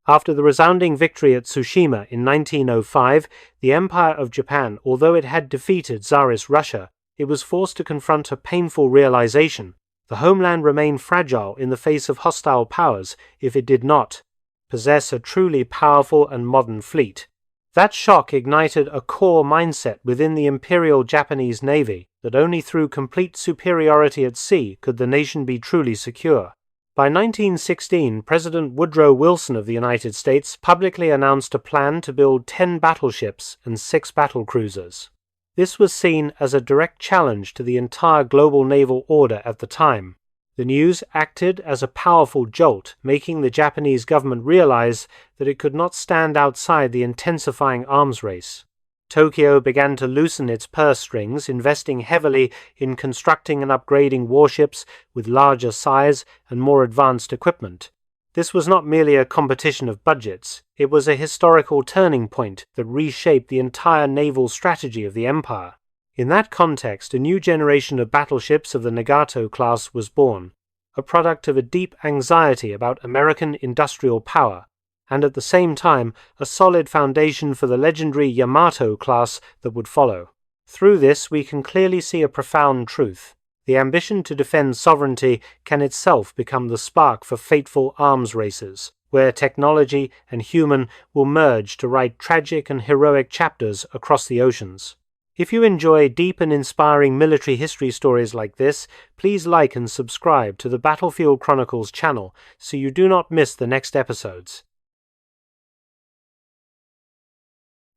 After the resounding victory at Tsushima in 1905, the Empire of Japan, although it had defeated Tsarist Russia, it was forced to confront a painful realization: the homeland remained fragile in the face of hostile powers if it did not possess a truly powerful and modern fleet. That shock ignited a core mindset within the Imperial Japanese Navy that only through complete superiority at sea could the nation be truly secure. By 1916, President Woodrow Wilson of the United States publicly announced a plan to build 10 battleships and 6 battlecruisers. This was seen as a direct challenge to the entire global naval order at the time. The news acted as a powerful jolt, making the Japanese government realize that it could not stand outside the intensifying arms race. Tokyo began to loosen its purse strings, investing heavily in constructing and upgrading warships with larger size and more advanced equipment. This was not merely a competition of budgets, it was a historical turning point that reshaped the entire naval strategy of the empire. In that context, a new generation of battleships of the Nagato class was born, a product of a deep anxiety about American industrial power, and at the same time a solid foundation for the legendary Yamato class that would follow. Through this we can clearly see a profound truth. The ambition to defend sovereignty can itself become the spark for fateful arms races, where technology and human will merge to write tragic and heroic chapters across the oceans. If you enjoy deep and inspiring military history stories like this, please like and subscribe to the Battlefield Chronicles channel so you do not miss the next episodes.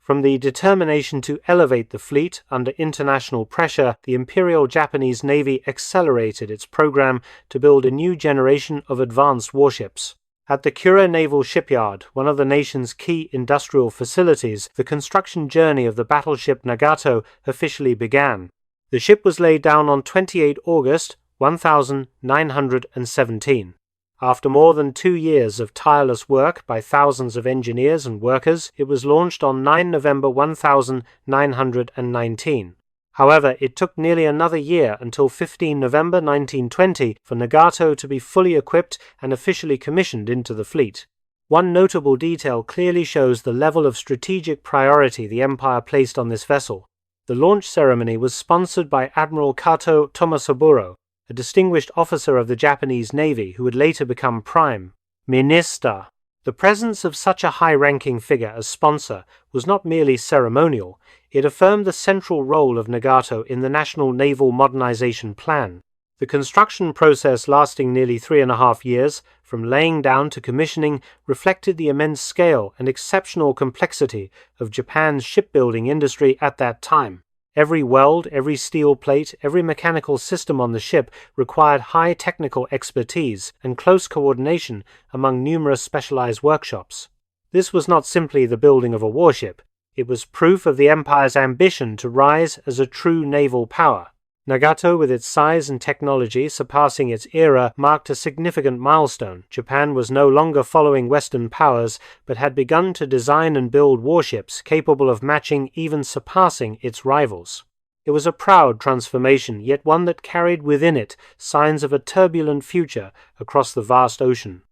From the determination to elevate the fleet under international pressure, the Imperial Japanese Navy accelerated its program to build a new generation of advanced warships. At the Kure Naval Shipyard, one of the nation's key industrial facilities, the construction journey of the Battleship Nagato officially began. The ship was laid down on 28 August 1917. After more than 2 years of tireless work by thousands of engineers and workers, it was launched on 9 November 1919. However, it took nearly another year until 15 November 1920 for Nagato to be fully equipped and officially commissioned into the fleet. One notable detail clearly shows the level of strategic priority the Empire placed on this vessel. The launch ceremony was sponsored by Admiral Kato Tomosaburo, a distinguished officer of the Japanese Navy who would later become Prime Minister. The presence of such a high-ranking figure as sponsor was not merely ceremonial, it affirmed the central role of Nagato in the National Naval Modernization Plan. The construction process, lasting nearly 3.5 years, from laying down to commissioning, reflected the immense scale and exceptional complexity of Japan's shipbuilding industry at that time. Every weld, every steel plate, every mechanical system on the ship required high technical expertise and close coordination among numerous specialized workshops. This was not simply the building of a warship, it was proof of the Empire's ambition to rise as a true naval power. Nagato, with its size and technology surpassing its era, marked a significant milestone. Japan was no longer following Western powers, but had begun to design and build warships capable of matching, even surpassing, its rivals. It was a proud transformation, yet one that carried within it signs of a turbulent future across the vast ocean.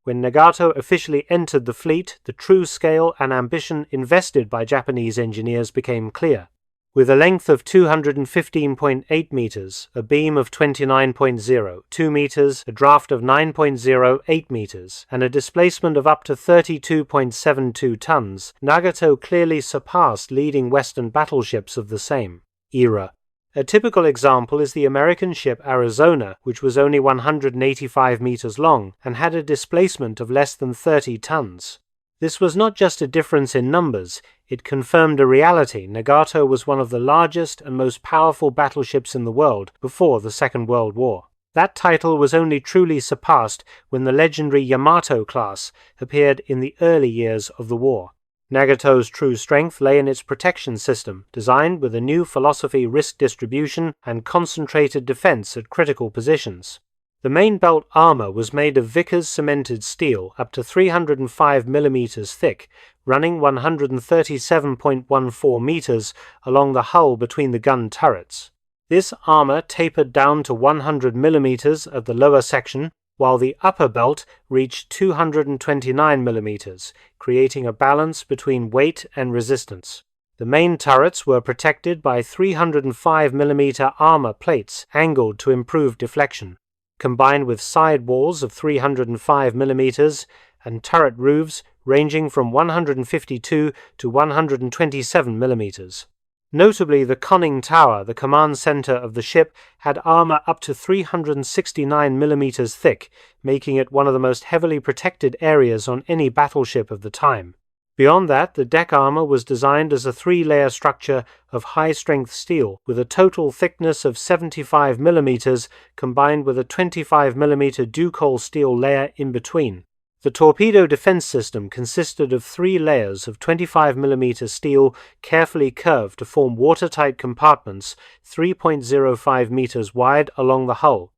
When Nagato officially entered the fleet, the true scale and ambition invested by Japanese engineers became clear. With a length of 215.8 meters, a beam of 29.02 meters, a draft of 9.08 meters, and a displacement of up to 32.72 tons, Nagato clearly surpassed leading Western battleships of the same era. A typical example is the American ship Arizona, which was only 185 meters long and had a displacement of less than 30 tons. This was not just a difference in numbers, it confirmed a reality: Nagato was one of the largest and most powerful battleships in the world before the Second World War. That title was only truly surpassed when the legendary Yamato class appeared in the early years of the war. Nagato's true strength lay in its protection system, designed with a new philosophy, risk distribution, and concentrated defense at critical positions. The main belt armor was made of Vickers cemented steel up to 305 mm thick, running 137.14 meters along the hull between the gun turrets. This armor tapered down to 100 mm at the lower section, while the upper belt reached 229 mm, creating a balance between weight and resistance. The main turrets were protected by 305 mm armor plates angled to improve deflection, combined with side walls of 305 mm and turret roofs ranging from 152 to 127 mm. Notably, the conning tower, the command center of the ship, had armor up to 369 mm thick, making it one of the most heavily protected areas on any battleship of the time. Beyond that, the deck armor was designed as a 3-layer structure of high-strength steel with a total thickness of 75 mm combined with a 25 mm Ducol steel layer in between. The torpedo defense system consisted of 3 layers of 25 mm steel carefully curved to form watertight compartments 3.05 meters wide along the hull.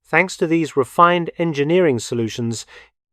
Thanks to these refined engineering solutions,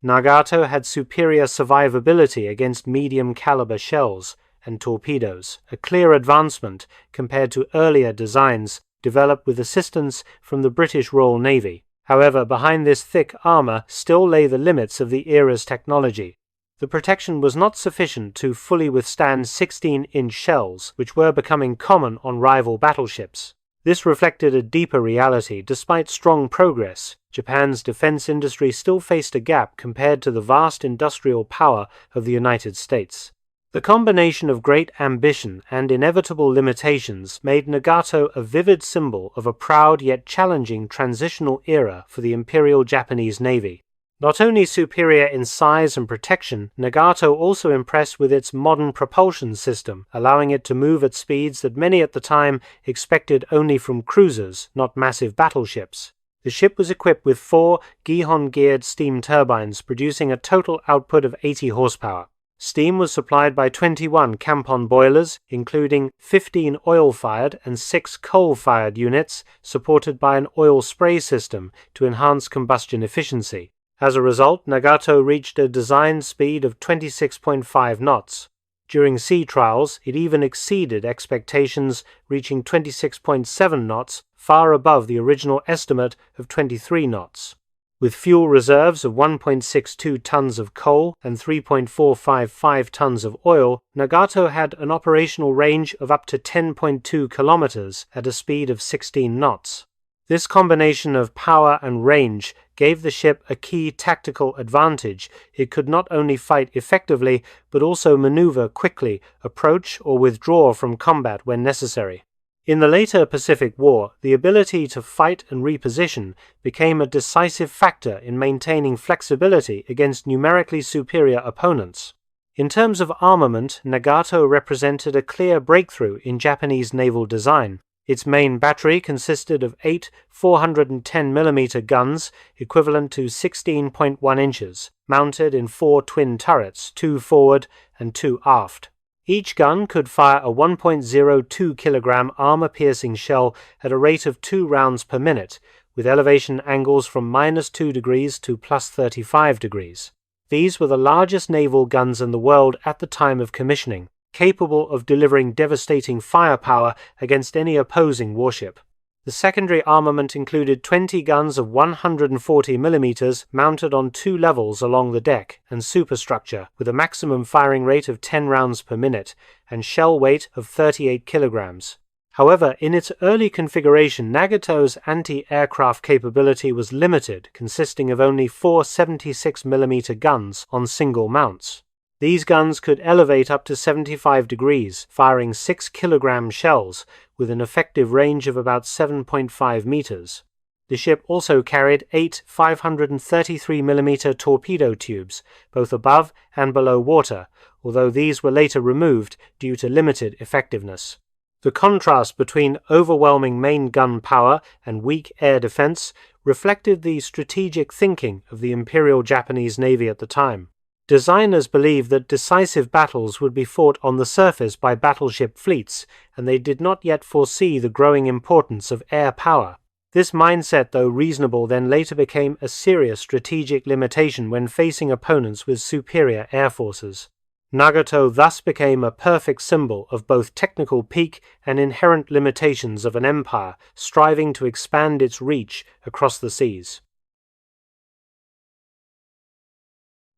Nagato had superior survivability against medium-caliber shells and torpedoes, a clear advancement compared to earlier designs developed with assistance from the British Royal Navy. However, behind this thick armor still lay the limits of the era's technology. The protection was not sufficient to fully withstand 16-inch shells, which were becoming common on rival battleships. This reflected a deeper reality. Despite strong progress, Japan's defense industry still faced a gap compared to the vast industrial power of the United States. The combination of great ambition and inevitable limitations made Nagato a vivid symbol of a proud yet challenging transitional era for the Imperial Japanese Navy. Not only superior in size and protection, Nagato also impressed with its modern propulsion system, allowing it to move at speeds that many at the time expected only from cruisers, not massive battleships. The ship was equipped with 4 Gihon-geared steam turbines, producing a total output of 80 horsepower. Steam was supplied by 21 Campon boilers, including 15 oil-fired and 6 coal-fired units, supported by an oil spray system to enhance combustion efficiency. As a result, Nagato reached a design speed of 26.5 knots. During sea trials, it even exceeded expectations, reaching 26.7 knots, far above the original estimate of 23 knots. With fuel reserves of 1.62 tons of coal and 3.455 tons of oil, Nagato had an operational range of up to 10.2 kilometers at a speed of 16 knots. This combination of power and range gave the ship a key tactical advantage. It could not only fight effectively, but also maneuver quickly, approach or withdraw from combat when necessary. In the later Pacific War, the ability to fight and reposition became a decisive factor in maintaining flexibility against numerically superior opponents. In terms of armament, Nagato represented a clear breakthrough in Japanese naval design. Its main battery consisted of 8 410mm guns, equivalent to 16.1 inches, mounted in 4 twin turrets, 2 forward and 2 aft. Each gun could fire a 1.02 kilogram armor-piercing shell at a rate of 2 rounds per minute, with elevation angles from -2 degrees to +35 degrees. These were the largest naval guns in the world at the time of commissioning, capable of delivering devastating firepower against any opposing warship. The secondary armament included 20 guns of 140mm mounted on 2 levels along the deck and superstructure, with a maximum firing rate of 10 rounds per minute and shell weight of 38 kilograms. However, in its early configuration, Nagato's anti-aircraft capability was limited, consisting of only 4 76mm guns on single mounts. These guns could elevate up to 75 degrees, firing 6 kilogram shells with an effective range of about 7.5 meters. The ship also carried 8 533mm torpedo tubes, both above and below water, although these were later removed due to limited effectiveness. The contrast between overwhelming main gun power and weak air defense reflected the strategic thinking of the Imperial Japanese Navy at the time. Designers believed that decisive battles would be fought on the surface by battleship fleets, and they did not yet foresee the growing importance of air power. This mindset, though reasonable, then later became a serious strategic limitation when facing opponents with superior air forces. Nagato thus became a perfect symbol of both technical peak and inherent limitations of an empire striving to expand its reach across the seas.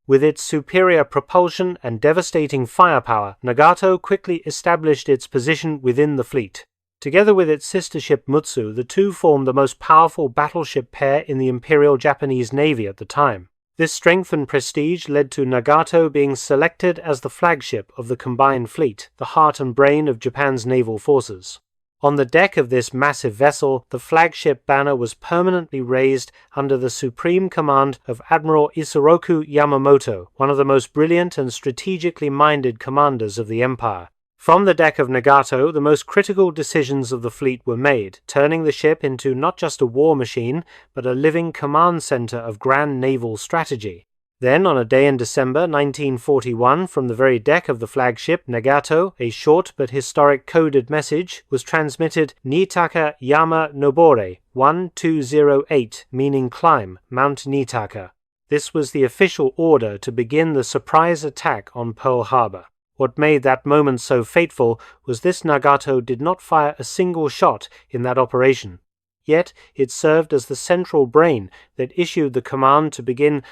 With its superior propulsion and devastating firepower, Nagato quickly established its position within the fleet. Together with its sister ship Mutsu, the two formed the most powerful battleship pair in the Imperial Japanese Navy at the time. This strength and prestige led to Nagato being selected as the flagship of the combined fleet, the heart and brain of Japan's naval forces. On the deck of this massive vessel, the flagship banner was permanently raised under the supreme command of Admiral Isoroku Yamamoto, one of the most brilliant and strategically minded commanders of the empire. From the deck of Nagato, the most critical decisions of the fleet were made, turning the ship into not just a war machine, but a living command center of grand naval strategy. Then, on a day in December 1941, from the very deck of the flagship Nagato, a short but historic coded message was transmitted: Nitaka Yama Nobore 1208, meaning climb, Mount Nitaka. This was the official order to begin the surprise attack on Pearl Harbor. What made that moment so fateful was this: Nagato did not fire a single shot in that operation. Yet it served as the central brain that issued the command to begin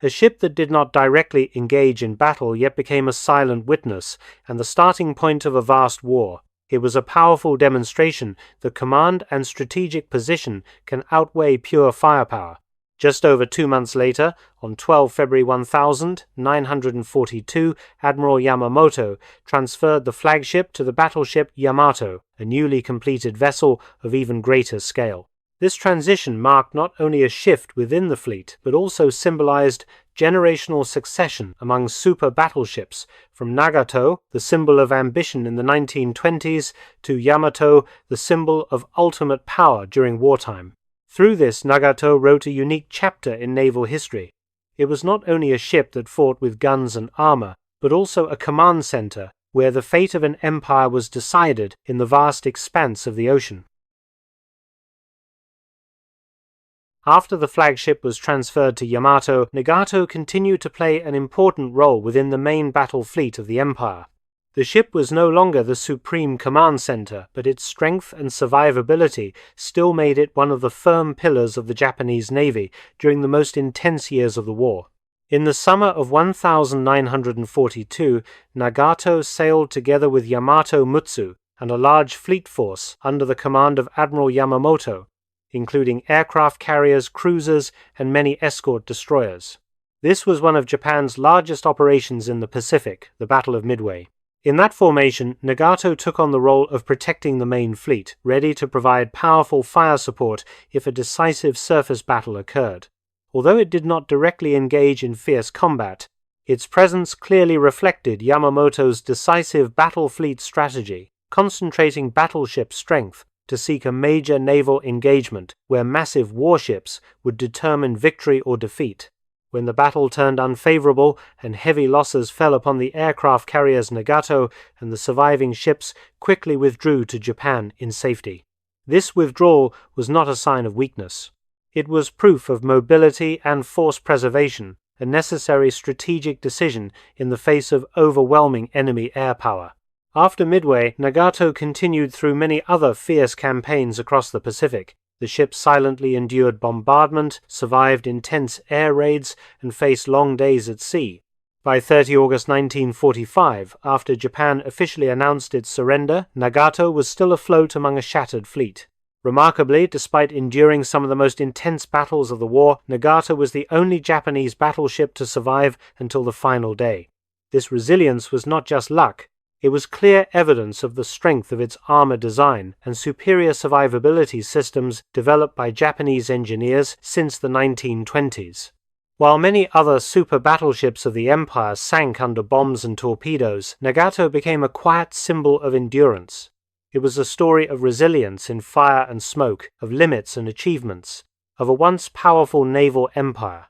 a ship that did not directly engage in battle yet became a silent witness and the starting point of a vast war. It was a powerful demonstration that command and strategic position can outweigh pure firepower. Just over 2 months later, on 12 February 1942, Admiral Yamamoto transferred the flagship to the battleship Yamato, a newly completed vessel of even greater scale. This transition marked not only a shift within the fleet, but also symbolized generational succession among super battleships, from Nagato, the symbol of ambition in the 1920s, to Yamato, the symbol of ultimate power during wartime. Through this, Nagato wrote a unique chapter in naval history. It was not only a ship that fought with guns and armor, but also a command center where the fate of an empire was decided in the vast expanse of the ocean. After the flagship was transferred to Yamato, Nagato continued to play an important role within the main battle fleet of the empire. The ship was no longer the supreme command center, but its strength and survivability still made it one of the firm pillars of the Japanese Navy during the most intense years of the war. In the summer of 1942, Nagato sailed together with Yamato Mutsu and a large fleet force under the command of Admiral Yamamoto, including aircraft carriers, cruisers, and many escort destroyers. This was one of Japan's largest operations in the Pacific, the Battle of Midway. In that formation, Nagato took on the role of protecting the main fleet, ready to provide powerful fire support if a decisive surface battle occurred. Although it did not directly engage in fierce combat, its presence clearly reflected Yamamoto's decisive battle fleet strategy, concentrating battleship strength to seek a major naval engagement where massive warships would determine victory or defeat. When the battle turned unfavorable and heavy losses fell upon the aircraft carriers Nagato and the surviving ships quickly withdrew to Japan in safety. This withdrawal was not a sign of weakness. It was proof of mobility and force preservation, a necessary strategic decision in the face of overwhelming enemy air power. After Midway, Nagato continued through many other fierce campaigns across the Pacific. The ship silently endured bombardment, survived intense air raids, and faced long days at sea. By 30 August 1945, after Japan officially announced its surrender, Nagato was still afloat among a shattered fleet. Remarkably, despite enduring some of the most intense battles of the war, Nagato was the only Japanese battleship to survive until the final day. This resilience was not just luck. It was clear evidence of the strength of its armor design and superior survivability systems developed by Japanese engineers since the 1920s. While many other super battleships of the Empire sank under bombs and torpedoes, Nagato became a quiet symbol of endurance. It was a story of resilience in fire and smoke, of limits and achievements, of a once powerful naval empire.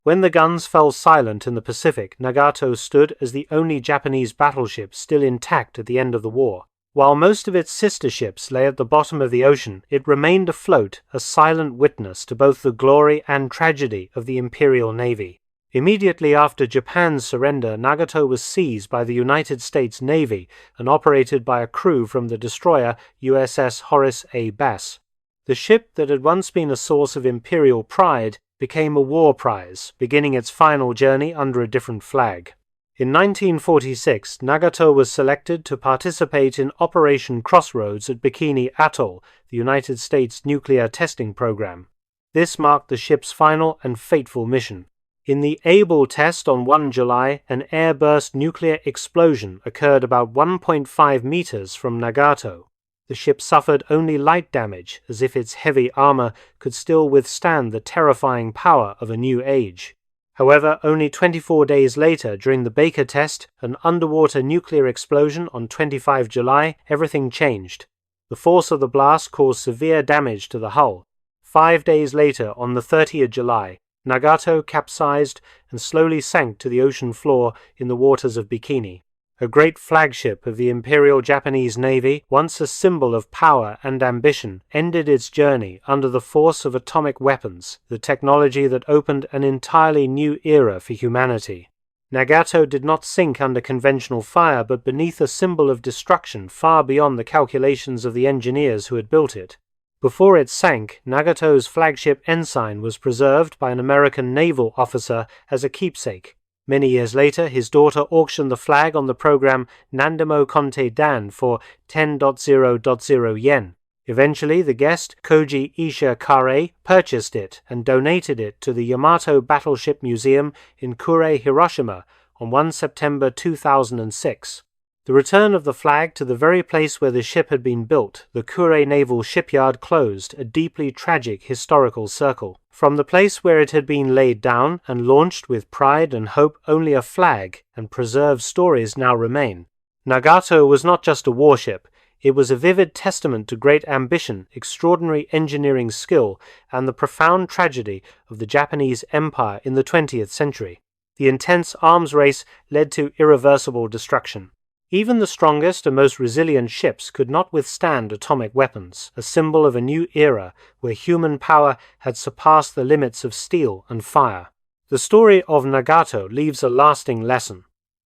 When the guns fell silent in the Pacific, Nagato stood as the only Japanese battleship still intact at the end of the war. While most of its sister ships lay at the bottom of the ocean, it remained afloat, a silent witness to both the glory and tragedy of the Imperial Navy. Immediately after Japan's surrender, Nagato was seized by the United States Navy and operated by a crew from the destroyer USS Horace A. Bass. The ship that had once been a source of imperial pride became a war prize, beginning its final journey under a different flag. In 1946, Nagato was selected to participate in Operation Crossroads at Bikini Atoll, the United States nuclear testing program. This marked the ship's final and fateful mission. In the Able test on 1 July, an air-burst nuclear explosion occurred about 1.5 meters from Nagato. The ship suffered only light damage, as if its heavy armor could still withstand the terrifying power of a new age. However, only 24 days later, during the Baker test, an underwater nuclear explosion on 25 July, everything changed. The force of the blast caused severe damage to the hull. 5 days later, on the 30th July, Nagato capsized and slowly sank to the ocean floor in the waters of Bikini. A great flagship of the Imperial Japanese Navy, once a symbol of power and ambition, ended its journey under the force of atomic weapons, the technology that opened an entirely new era for humanity. Nagato did not sink under conventional fire, but beneath a symbol of destruction far beyond the calculations of the engineers who had built it. Before it sank, Nagato's flagship ensign was preserved by an American naval officer as a keepsake. Many years later, his daughter auctioned the flag on the program Nandemo Conte Dan for 10.0.0 yen. Eventually, the guest, Koji Isha Kare, purchased it and donated it to the Yamato Battleship Museum in Kure, Hiroshima, on 1 September 2006. The return of the flag to the very place where the ship had been built, the Kure Naval Shipyard, closed a deeply tragic historical circle. From the place where it had been laid down and launched with pride and hope, only a flag and preserved stories now remain. Nagato was not just a warship, it was a vivid testament to great ambition, extraordinary engineering skill, and the profound tragedy of the Japanese Empire in the 20th century. The intense arms race led to irreversible destruction. Even the strongest and most resilient ships could not withstand atomic weapons, a symbol of a new era where human power had surpassed the limits of steel and fire. The story of Nagato leaves a lasting lesson.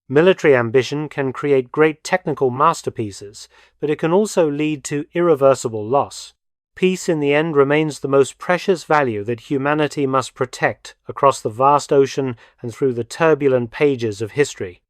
Military ambition can create great technical masterpieces, but it can also lead to irreversible loss. Peace in the end remains the most precious value that humanity must protect across the vast ocean and through the turbulent pages of history.